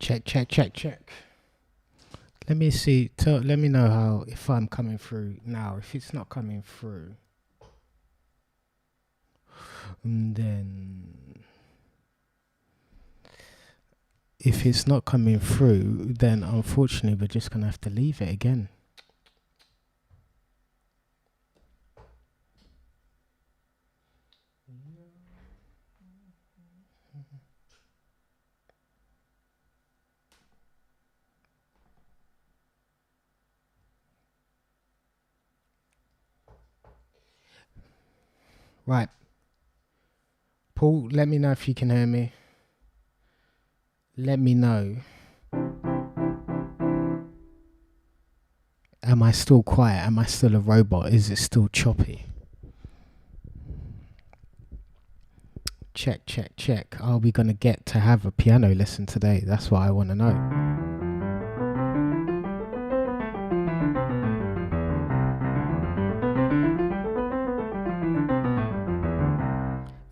Check, check, check, check. Let me see. Let me know how if I'm coming through now. If it's not coming through, then unfortunately we're just gonna have to leave it again. Right. Paul, let me know if you can hear me. Let me know. Am I still quiet? Am I still a robot? Is it still choppy? Check, check, check. Are we going to get to have a piano lesson today? That's what I want to know.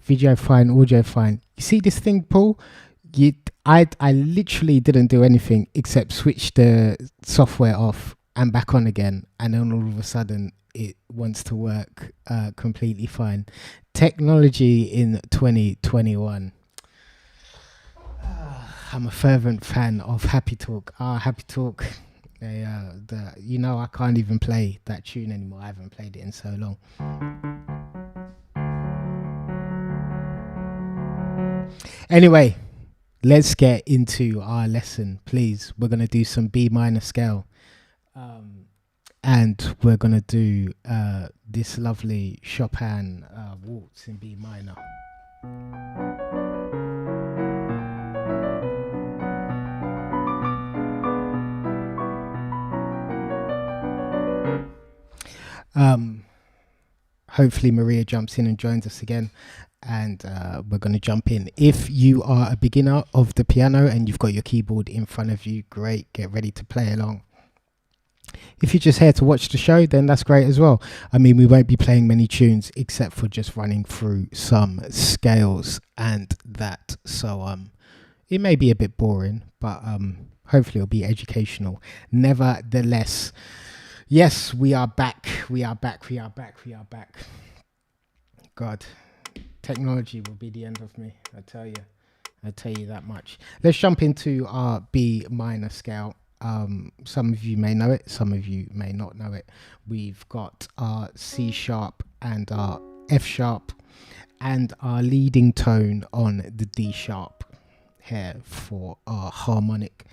Video fine, audio fine. You see this thing, Paul? I literally didn't do anything except switch the software off and back on again, and then all of a sudden it wants to work completely fine. Technology in 2021. I'm a fervent fan of Happy Talk. Happy Talk. I can't even play that tune anymore. I haven't played it in so long. Anyway, let's get into our lesson, please. We're going to do some B minor scale. And we're going to do this lovely Chopin Waltz in B minor. Hopefully Maria jumps in and joins us again. And we're going to jump in. If you are a beginner of the piano and you've got your keyboard in front of you, great, get ready to play along. If you're just here to watch the show, then that's great as well. I mean, we won't be playing many tunes except for just running through some scales and that. So it may be a bit boring, but hopefully it'll be educational. Nevertheless, yes, we are back. We are back. We are back. We are back. God. Technology will be the end of me, I tell you that much. Let's jump into our B minor scale. Some of you may know it, some of you may not know it. We've got our C sharp and our F sharp and our leading tone on the D sharp here for our harmonic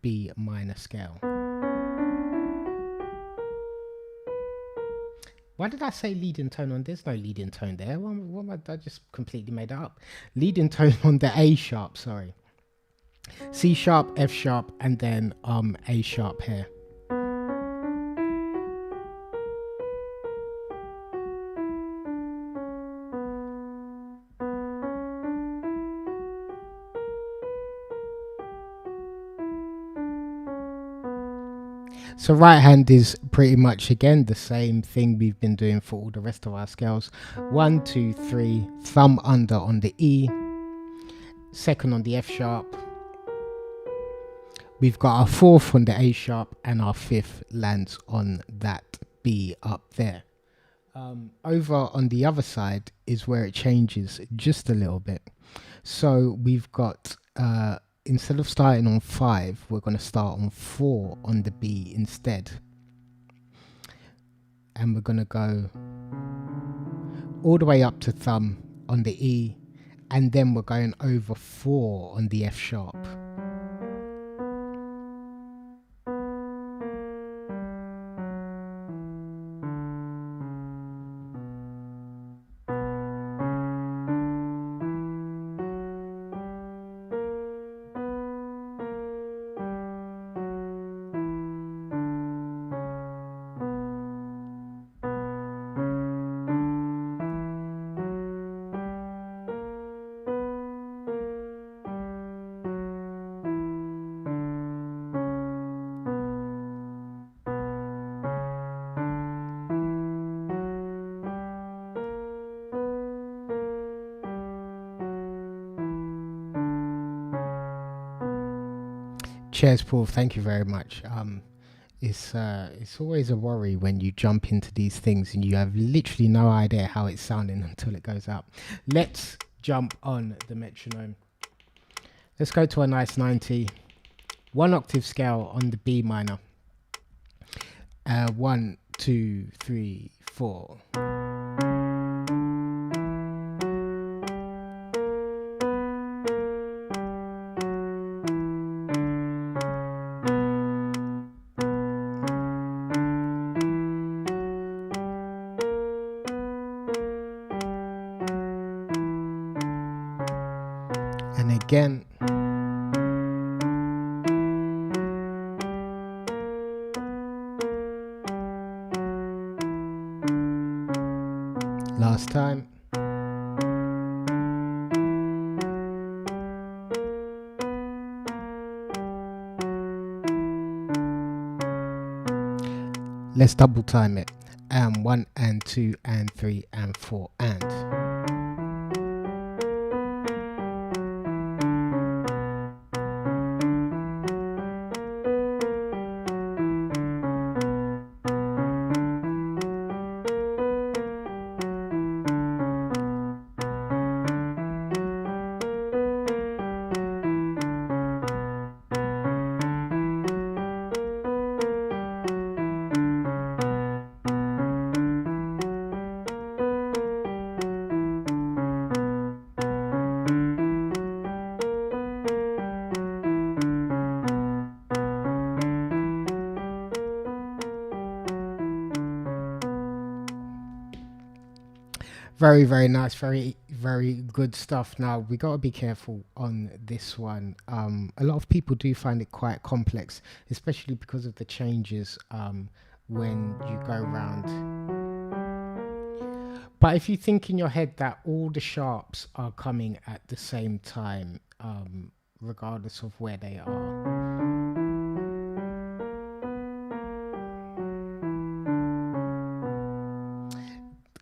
B minor scale. Why did I say leading tone on? There's no leading tone there. I just completely made that up. Leading tone on the A sharp, sorry. C sharp, F sharp, and then A sharp here. So right hand is pretty much again the same thing we've been doing for all the rest of our scales. 1, 2, 3, thumb under on the E, second on the F sharp. We've got our fourth on the A sharp and our fifth lands on that B up there. Over on the other side is where it changes just a little bit. So we've got instead of starting on 5, we're going to start on 4 on the B instead. And we're going to go all the way up to thumb on the E, and then we're going over 4 on the F sharp. Cheers, Paul. Thank you very much. It's always a worry when you jump into these things and you have literally no idea how it's sounding until it goes up. Let's jump on the metronome. Let's go to a nice 90. 1 octave scale on the B minor. 1, 2, 3, 4. And again. Last time. Let's double time it. And 1 and 2 and 3 and 4 and. Very, very nice. Very, very good stuff. Now, we got to be careful on this one. A lot of people do find it quite complex, especially because of the changes when you go around. But if you think in your head that all the sharps are coming at the same time, regardless of where they are.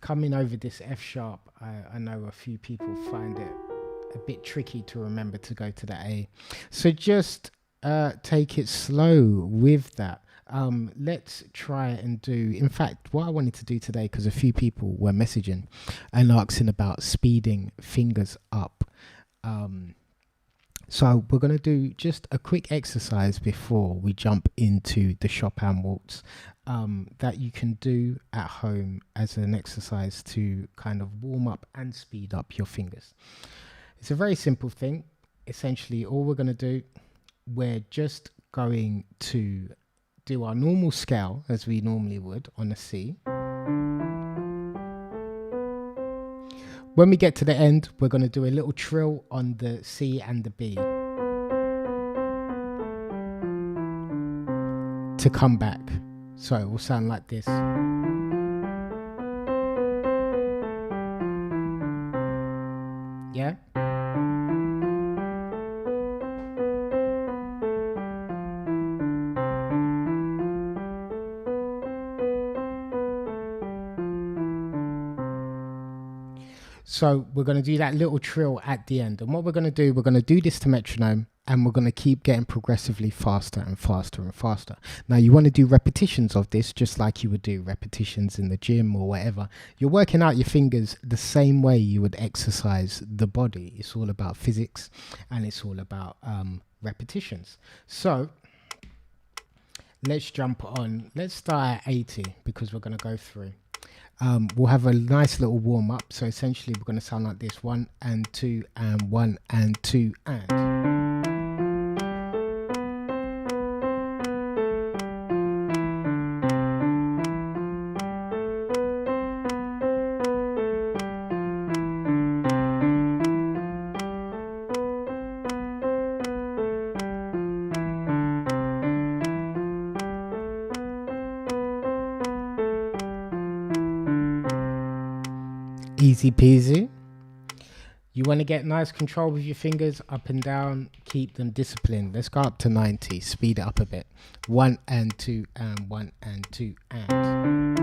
Coming over this F sharp, I know a few people find it a bit tricky to remember to go to the A. So just take it slow with that. Let's try and do, in fact, what I wanted to do today, because a few people were messaging and asking about speeding fingers up. So we're going to do just a quick exercise before we jump into the Chopin Waltz that you can do at home as an exercise to kind of warm up and speed up your fingers. It's a very simple thing. Essentially, all we're going to do, we're just going to do our normal scale as we normally would on a C. When we get to the end, we're going to do a little trill on the C and the B to come back. So it will sound like this. Yeah? So we're going to do that little trill at the end. And what we're going to do this to metronome, and we're going to keep getting progressively faster and faster and faster. Now you want to do repetitions of this just like you would do repetitions in the gym or whatever. You're working out your fingers the same way you would exercise the body. It's all about physics and it's all about repetitions. So let's jump on. Let's start at 80 because we're going to go through. We'll have a nice little warm up. So essentially we're going to sound like this: 1 and 2 and 1 and 2 and. Easy peasy. You want to get nice control with your fingers up and down, keep them disciplined. Let's go up to 90, speed it up a bit. 1 and 2 and 1 and 2 and.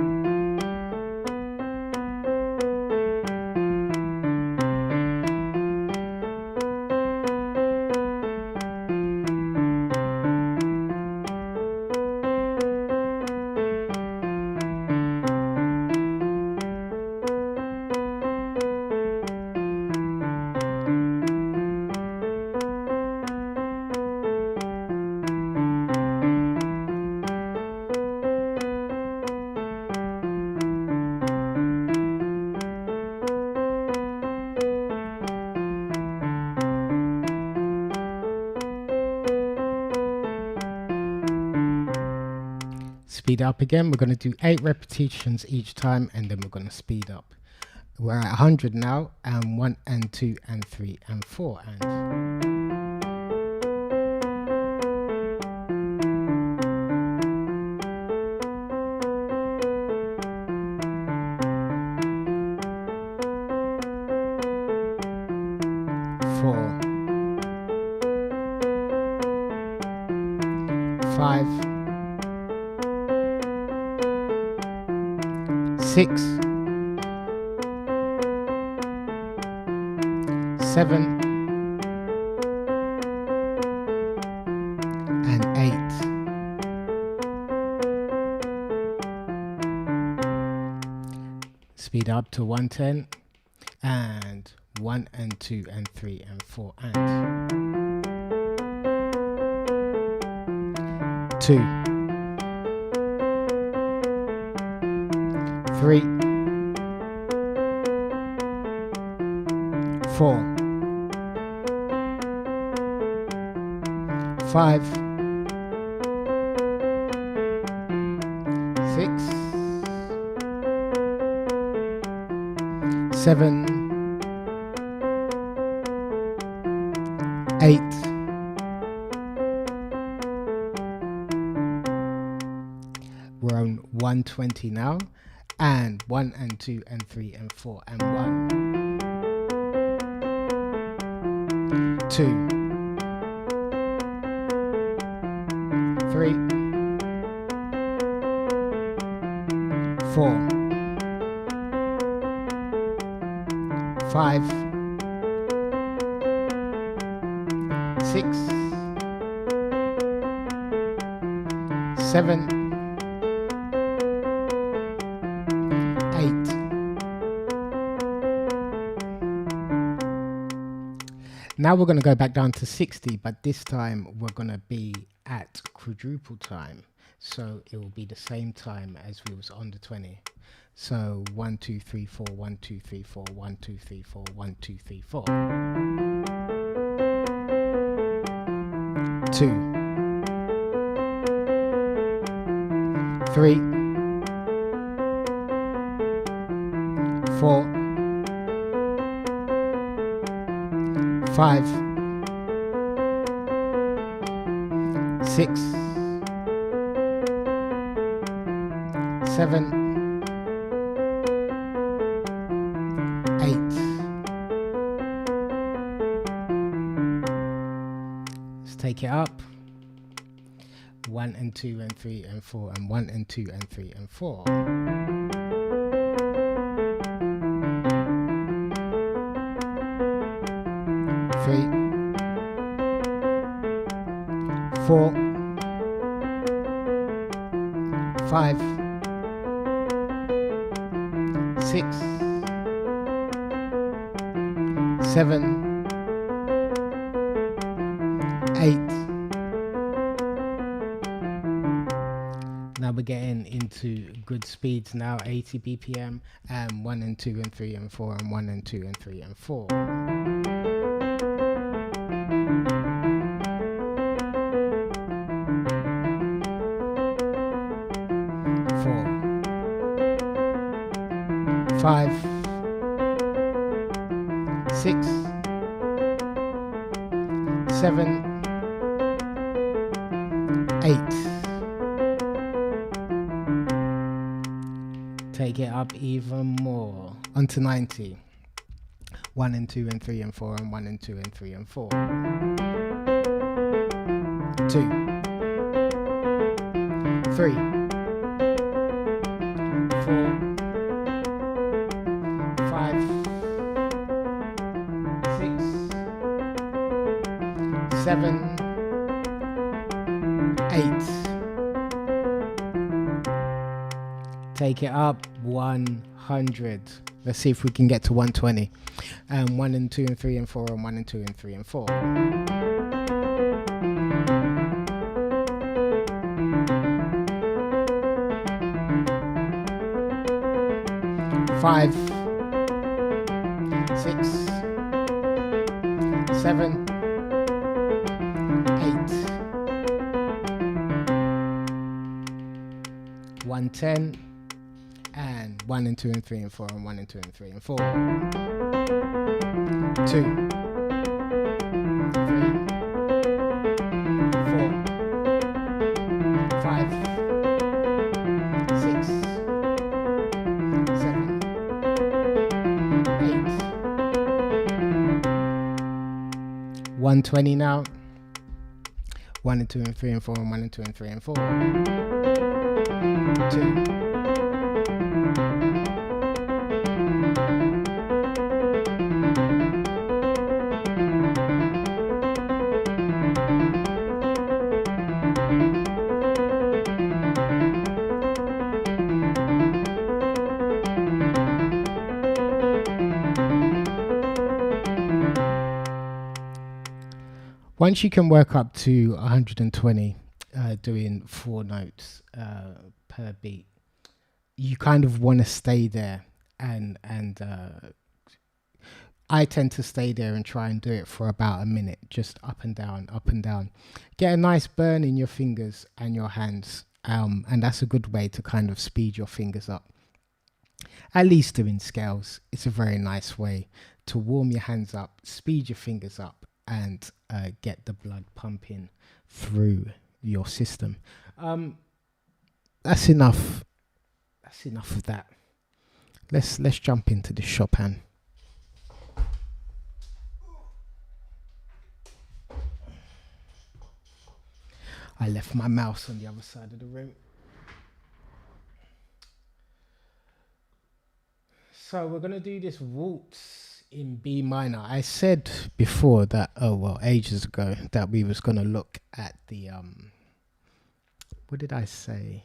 speed up again. We're going to do 8 repetitions each time, and then we're going to speed up. We're at 100 now, and 1 and 2 and 3 and 4 and 4, 5, 6, 7 and 8. Speed up to 110 and 1 and 2 and 3 and 4 and 2, 3, 4, 5, 6, 7, 8, we're on 120 now, and 1 and 2 and 3 and 4 and 1, 2, 3, 4, 5, 6, 7, 8. Now we're going to go back down to 60, but this time we're going to be at quadruple time. So it will be the same time as we was on the 20. So 1, 2, 3, 4, 1, 2, 3, 4, 1, 2, 3, 4, 1, 2, 3, 4. 2, 3, 4, 5, 6, 7, 8. Let's take it up. 1 and 2 and 3 and 4 and 1 and 2 and 3 and 4. 3, 4, 5, 6, 7, 8. Now we're getting into good speeds now, 80 BPM, and 1 and 2 and 3 and 4 and 1 and 2 and 3 and 4. 4, 5, 6, 7, 8. Take it up even more onto 90. 1 and 2 and 3 and 4 and 1 and 2 and 3 and 4. 2, 3, 4, 5, 6, 7, 8. Take it up 100. Let's see if we can get to 120. 1 and 2 and 3 and 4 and 1 and 2 and 3 and 4. 5, 6, 7, 8. 10, and 1 and 2 and 3 and 4, and 1 and 2 and 3 and 4. 2, 3, 4, 5, 6, 7, 8. 120 now. 1 and 2 and 3 and 4, and 1 and 2 and 3 and 4. 2. Once you can work up to 120, doing 4 notes per beat, you kind of want to stay there, and I tend to stay there and try and do it for about a minute, just up and down, up and down. Get a nice burn in your fingers and your hands, and that's a good way to kind of speed your fingers up. At least doing scales, it's a very nice way to warm your hands up, speed your fingers up, and get the blood pumping through your system. That's enough. That's enough of that. Let's jump into the Chopin. I left my mouse on the other side of the room. So we're gonna do this waltz in B minor. I said before that, ages ago, that we was gonna look at the what did I say?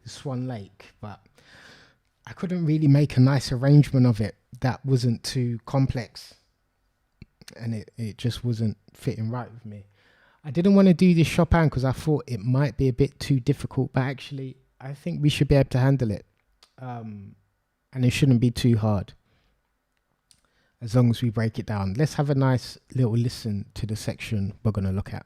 The Swan Lake, but I couldn't really make a nice arrangement of it that wasn't too complex, and it just wasn't fitting right with me. I didn't want to do this Chopin because I thought it might be a bit too difficult, but actually I think we should be able to handle it, and it shouldn't be too hard as long as we break it down. Let's have a nice little listen to the section we're going to look at.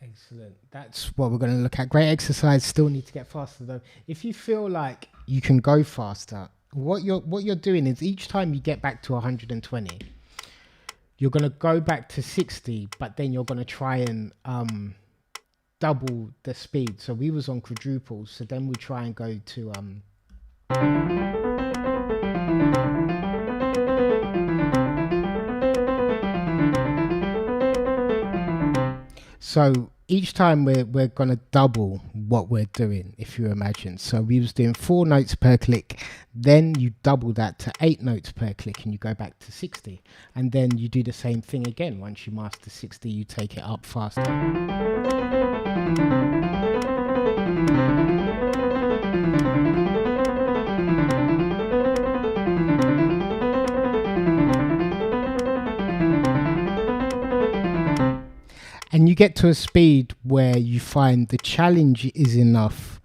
Excellent. That's what we're going to look at. Great exercise. Still need to get faster though. If you feel like you can go faster, what you're doing is each time you get back to 120, you're going to go back to 60, but then you're going to try and double the speed. So we was on quadruples, so then we try and go to so each time we're going to double what we're doing, if you imagine. So we was doing 4 notes per click, then you double that to 8 notes per click and you go back to 60. And then you do the same thing again. Once you master 60, you take it up faster. And you get to a speed where you find the challenge is enough,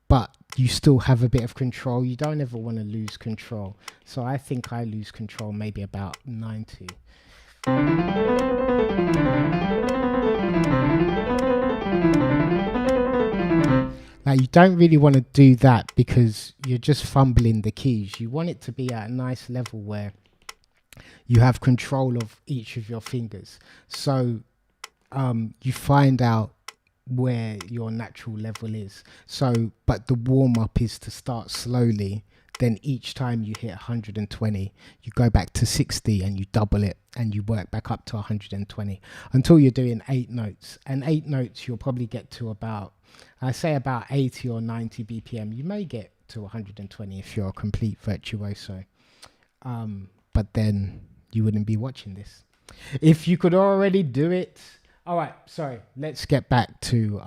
but you still have a bit of control. You don't ever want to lose control. So I think I lose control maybe about 90. Like, you don't really want to do that because you're just fumbling the keys. You want it to be at a nice level where you have control of each of your fingers. So you find out where your natural level is. So, but the warm up is to start slowly. Then each time you hit 120, you go back to 60 and you double it and you work back up to 120 until you're doing 8 notes. And 8 notes, you'll probably get to about, I say about 80 or 90 BPM. You may get to 120 if you're a complete virtuoso. But then you wouldn't be watching this. If you could already do it. All right, sorry. Let's get back to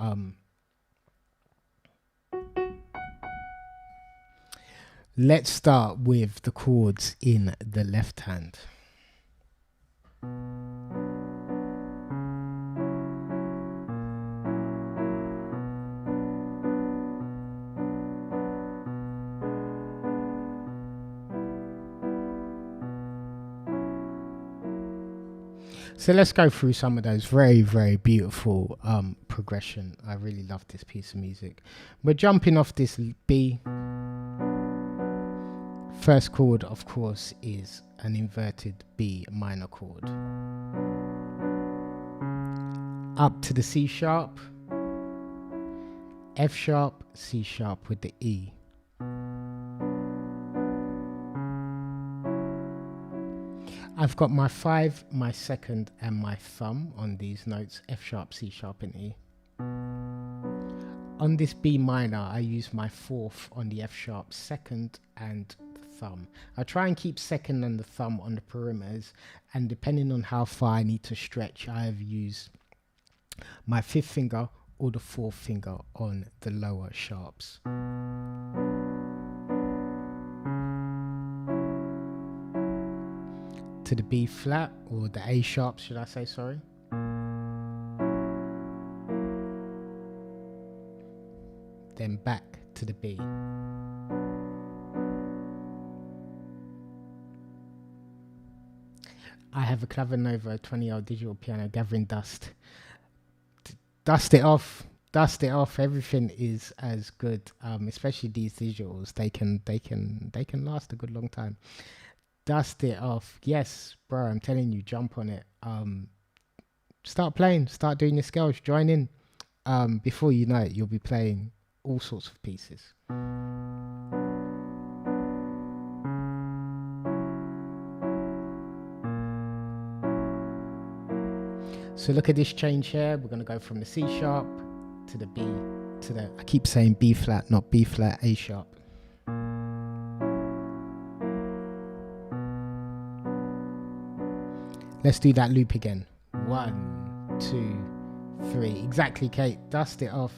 let's start with the chords in the left hand. So let's go through some of those. Very, very beautiful progression. I really love this piece of music. We're jumping off this B. First chord, of course, is an inverted B minor chord. Up to the C sharp, F sharp, C sharp with the E. I've got my 5, my second, and my thumb on these notes, F sharp, C sharp, and E. On this B minor, I use my 4th on the F sharp, second, and thumb. I try and keep second and the thumb on the perimeters, and depending on how far I need to stretch, I have used my 5th finger or the 4th finger on the lower sharps. To the B flat, or the A sharp, should I say, sorry. Then back to the B. I have a Clavinova 20-year-old digital piano gathering dust. Dust it off. Dust it off. Everything is as good, especially these digitals. They can last a good long time. Dust it off. Yes, bro, I'm telling you, jump on it. Start playing, start doing your scales, join in. Before you know it, you'll be playing all sorts of pieces. So look at this change here. We're going to go from the C sharp to the B to the, I keep saying B flat, not B flat, A sharp. Let's do that loop again. 1, 2, 3. Exactly, Kate. Dust it off,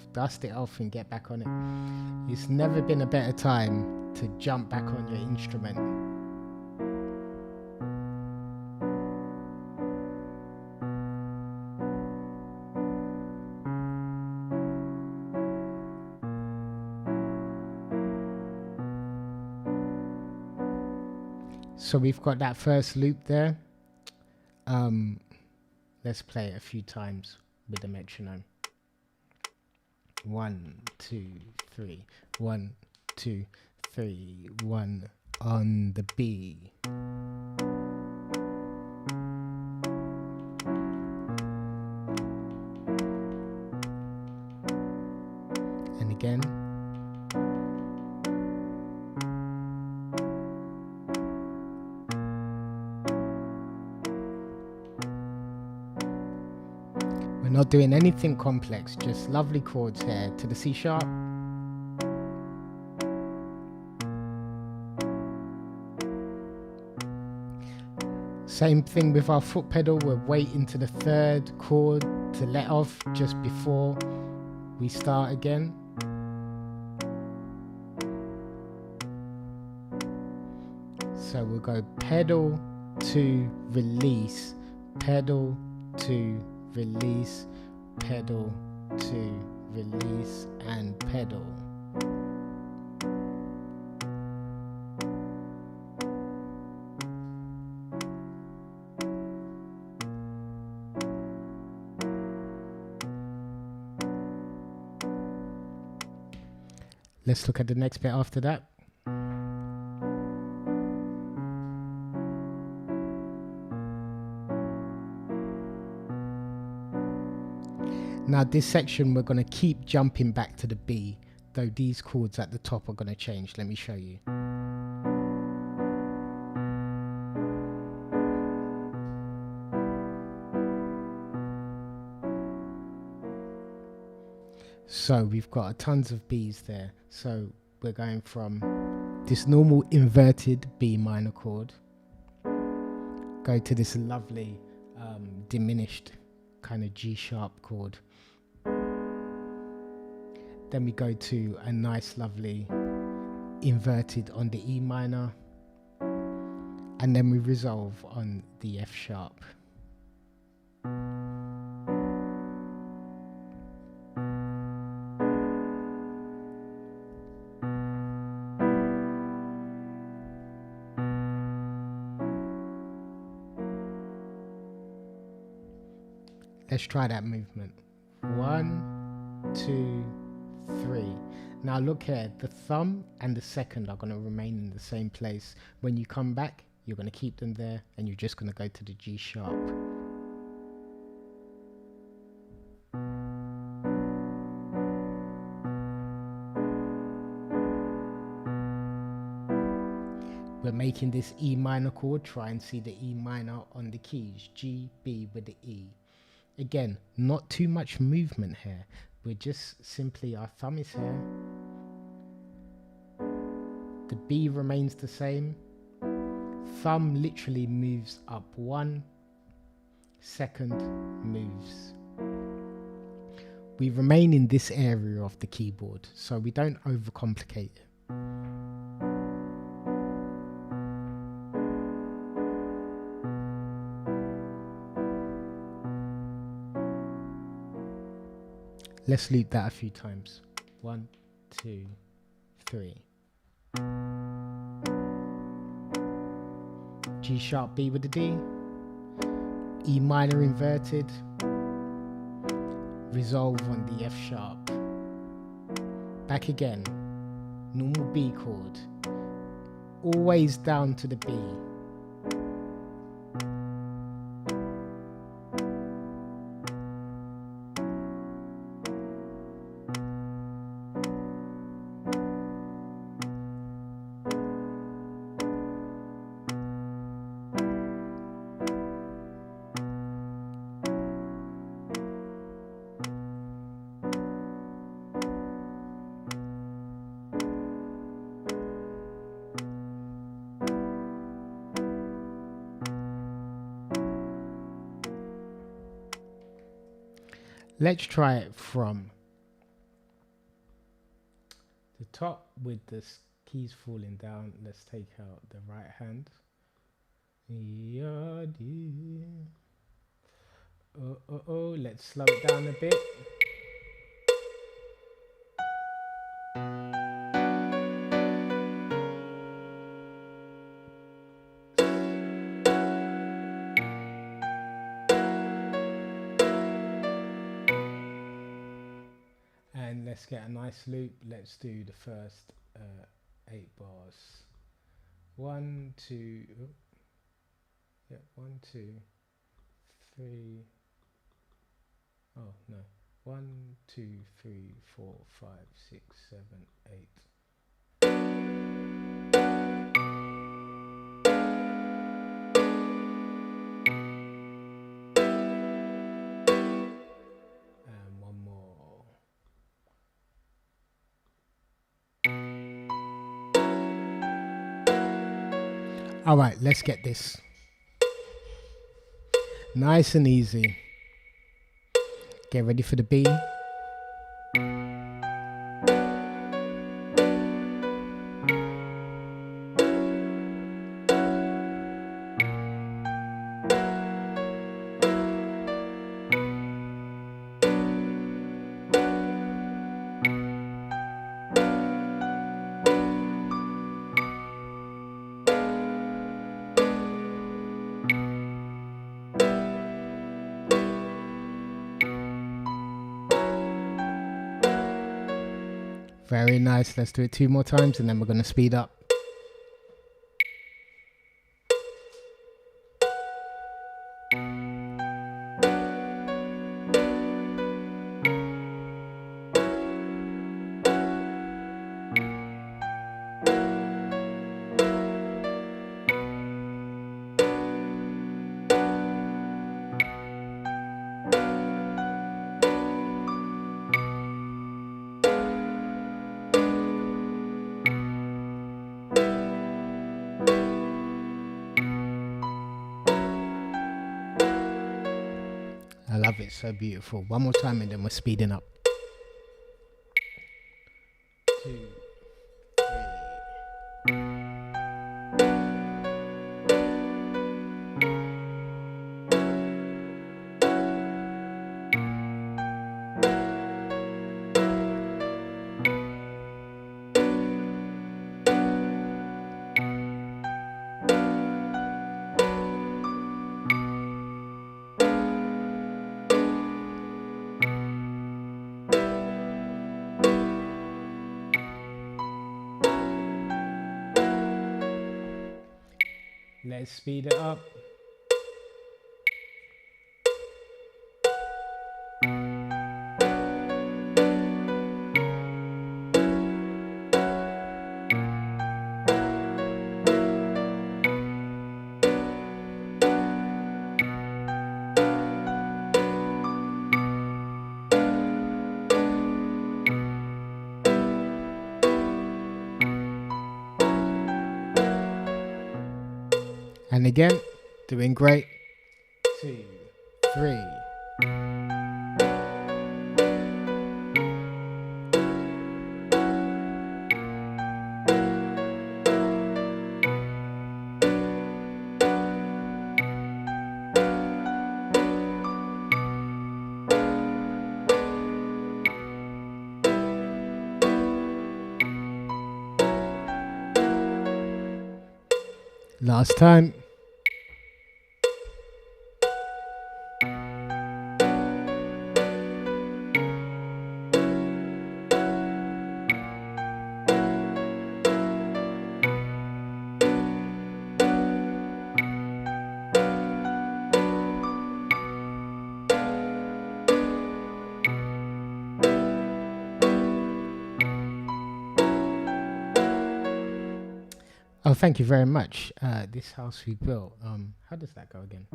and get back on it. It's never been a better time to jump back on your instrument. So we've got that first loop there. Let's play it a few times with the metronome. 1, 2, 3. 1, 2, 3. 1 on the B. And again. Not doing anything complex, just lovely chords here. To the C sharp, same thing with our foot pedal. We're waiting to the 3rd chord to let off just before we start again. So we'll go pedal to release, pedal to release, pedal to release, and pedal. Let's look at the next bit after that. Now this section we're going to keep jumping back to the B, though these chords at the top are going to change. Let me show you. So we've got tons of Bs there. So we're going from this normal inverted B minor chord, go to this lovely diminished kind of G sharp chord. Then we go to a nice lovely inverted on the E minor, and then we resolve on the F sharp. Let's try that movement. 1, 2, 3. Now look here, the thumb and the second are going to remain in the same place. When you come back, you're going to keep them there, and you're just going to go to the G sharp. We're making this E minor chord. Try and see the E minor on the keys. G, B with the E. Again, not too much movement here. We're just simply, our thumb is here. The B remains the same. Thumb literally moves up 1, second moves. We remain in this area of the keyboard, so we don't overcomplicate it. Let's loop that a few times. 1, 2, 3. G sharp B with the D. E minor inverted. Resolve on the F sharp. Back again. Normal B chord. Always down to the B. Let's try it from the top with the keys falling down. Let's take out the right hand. Oh, let's slow it down a bit. And let's get a nice loop. Let's do the first 8 bars. 1, 2, yeah, 1, 2, 3. Oh no, 1, 2, 3, 4, 5, 6, 7, 8. And one more. All right, let's get this. Nice and easy. Get ready for the B. Very nice. Let's do it 2 more times and then we're going to speed up. I love it, so beautiful. One more time and then we're speeding up. 2, 3. Let's speed it up. And again, doing great. 2, 3. Last time. Oh, thank you very much. This house we built. How does that go again?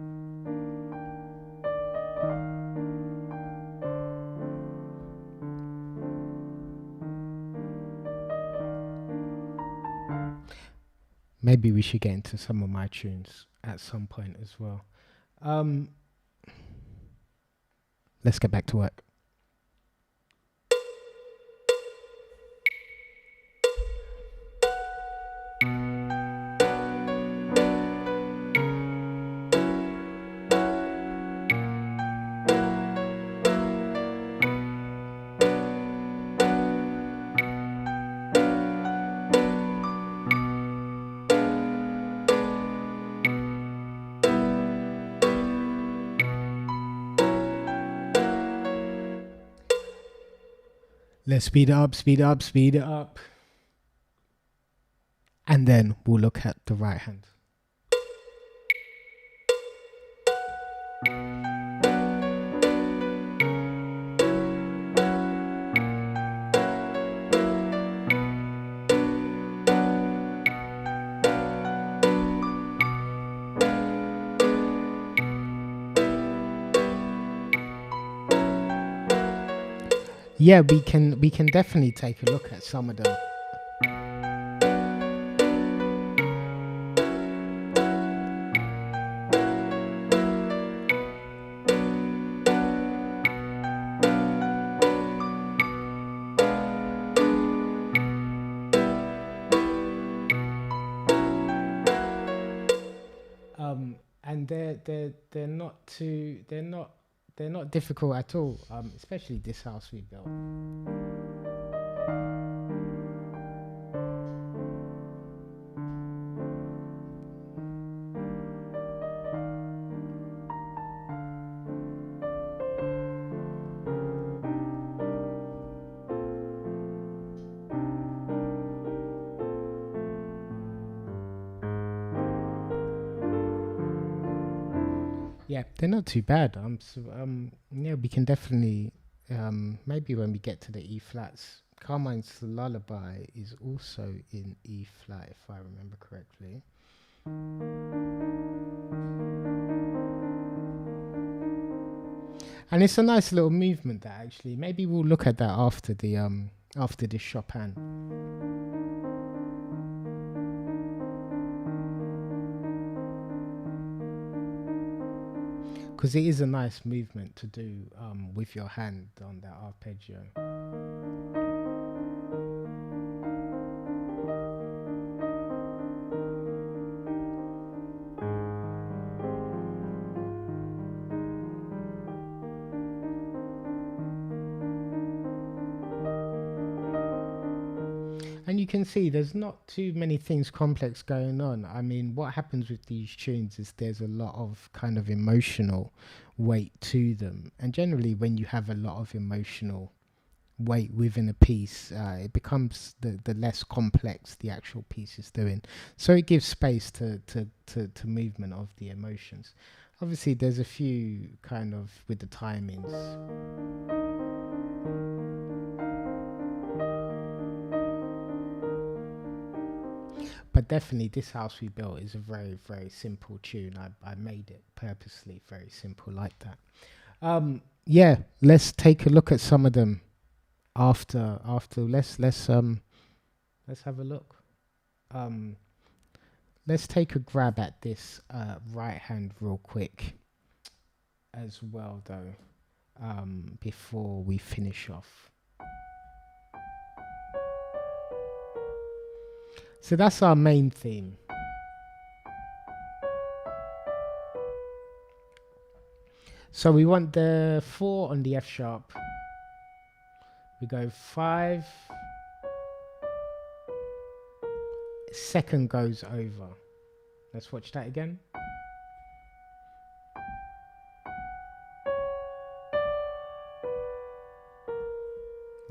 Maybe we should get into some of my tunes at some point as well. Let's get back to work. Let's speed it up, speed it up, speed it up. And then we'll look at the right hand. Yeah, we can definitely take a look at some of them. And they're not difficult at all, especially this house we built. Yeah, they're not too bad. Yeah, we can definitely maybe when we get to the E flats. Carmine's Lullaby is also in E flat, if I remember correctly. And it's a nice little movement that actually. Maybe we'll look at that after the Chopin. because it is a nice movement to do with your hand on that arpeggio. And you can see there's not too many things complex going on. I mean, what happens with these tunes is there's a lot of kind of emotional weight to them. And generally, when you have a lot of emotional weight within a piece, it becomes the less complex the actual piece is doing. So it gives space to movement of the emotions. Obviously, there's a few kind of with the timings. But definitely This House We Built is a very, very simple tune. I made it purposely very simple like that. Yeah, let's take a look at some of them after let's have a look. Let's take a grab at this right hand real quick as well though, before we finish off. So that's our main theme. So we want the 4 on the F sharp. We go 5. Second goes over. Let's watch that again.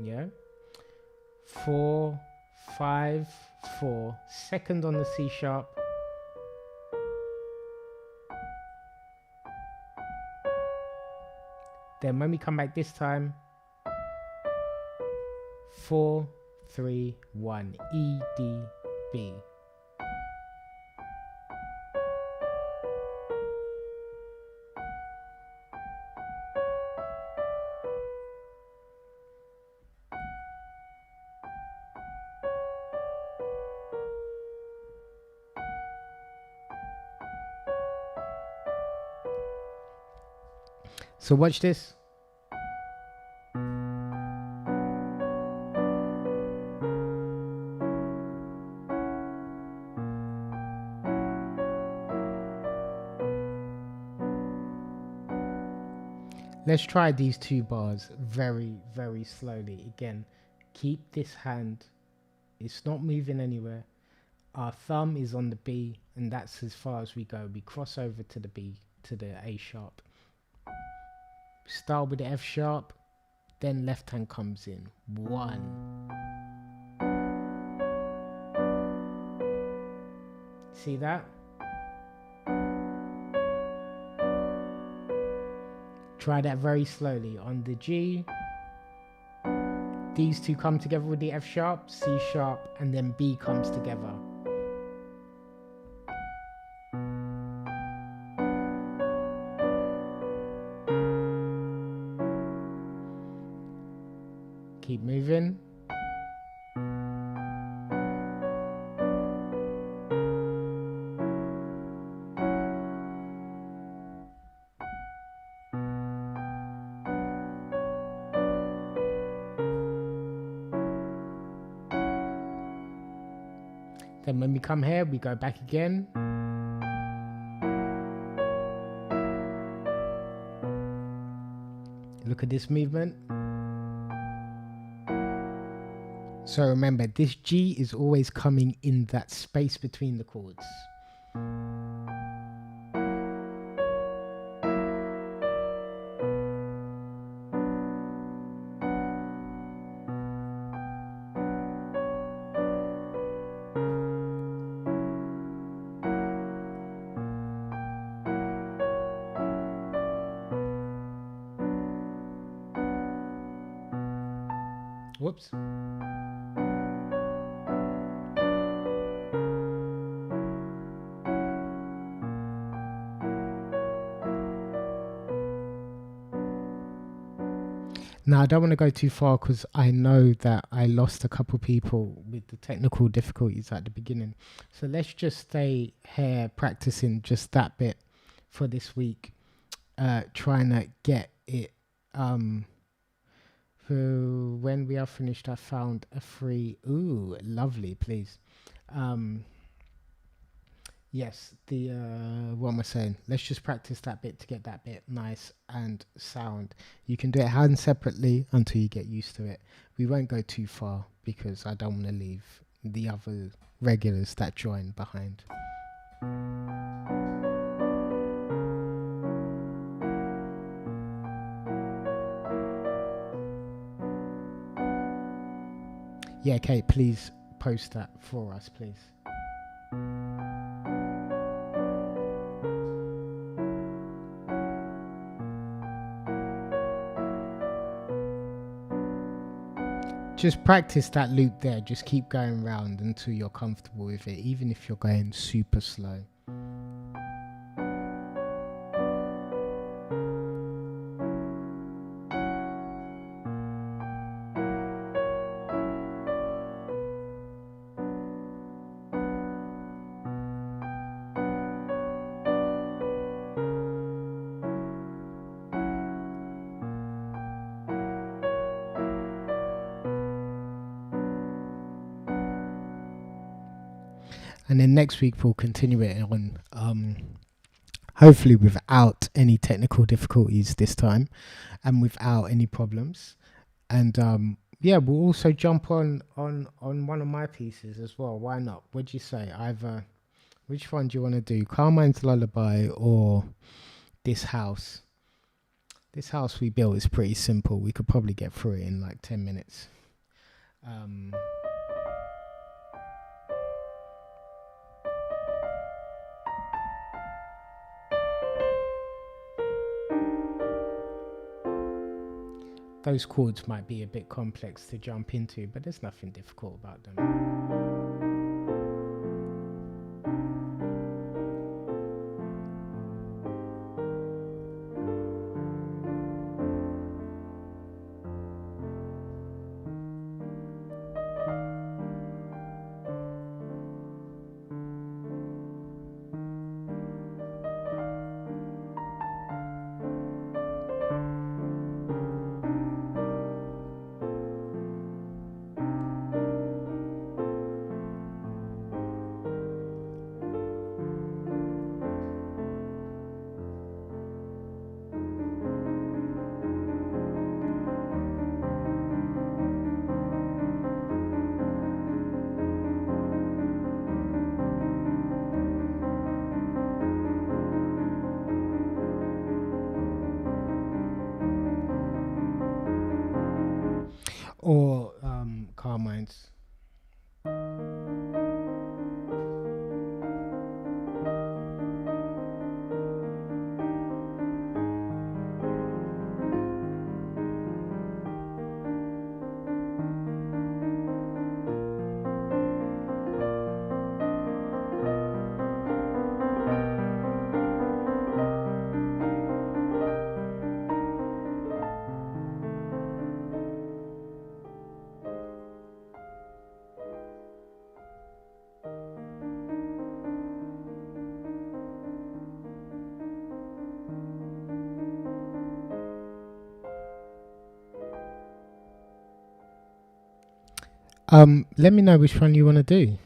Yeah. 4, 5, 4. Second on the C sharp. Then when we come back this time, 4, 3, 1, E, D, B. So watch this. Let's try these 2 bars very, very slowly. Again, keep this hand, it's not moving anywhere. Our thumb is on the B, and that's as far as we go. We cross over to the B, to the A sharp. Start with the F sharp, then left hand comes in. 1. See that? Try that very slowly. On the G, these 2 come together with the F sharp, C sharp, and then B comes together. Keep moving. Then when we come here, we go back again. Look at this movement. So remember, this G is always coming in that space between the chords. Whoops. Now, I don't want to go too far because I know that I lost a couple people with the technical difficulties at the beginning. So let's just stay here practicing just that bit for this week. trying to get it. For when we are finished, I found a free. Ooh, lovely, please. Um, yes, the what am I saying? Let's just practice that bit to get that bit nice and sound. You can do it hand separately until you get used to it. We won't go too far because I don't want to leave the other regulars that join behind. Yeah, Kate, please post that for us, please. Just practice that loop there. Just keep going round until you're comfortable with it, even if you're going super slow. And then next week we'll continue it on, hopefully without any technical difficulties this time, and without any problems. And yeah, we'll also jump on one of my pieces as well. Why not? What'd you say? Either which one do you want to do? Carmine's Lullaby or this house? This house we built is pretty simple. We could probably get through it in like 10 minutes. Those chords might be a bit complex to jump into, but there's nothing difficult about them. Or Carmine's. Let me know which one you want to do.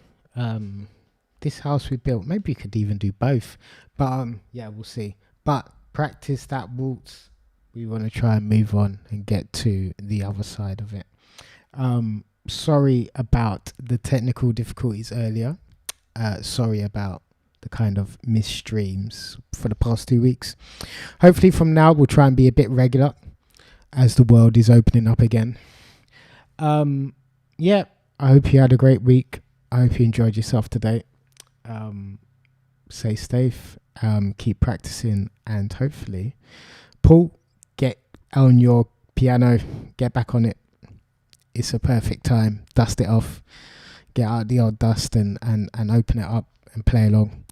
This house we built, maybe you could even do both, but yeah, we'll see. But practice that waltz. We want to try and move on and get to the other side of it. Sorry about the technical difficulties earlier. Sorry about the kind of missed streams for the past 2 weeks. Hopefully from now we'll try and be a bit regular as the world is opening up again. Yeah, I hope you had a great week. I hope you enjoyed yourself today. Stay safe, keep practicing, and hopefully, Paul, get on your piano, get back on it. It's a perfect time. Dust it off, get out the old dust and open it up and play along.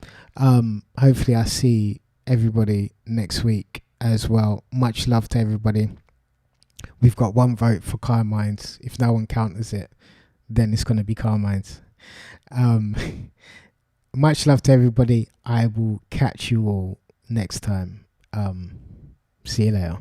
Hopefully I see everybody next week as well. Much love to everybody. We've got 1 vote for Carmine's. If no one counters it, then it's going to be Carmine's. Much love to everybody. I will catch you all next time. See you later.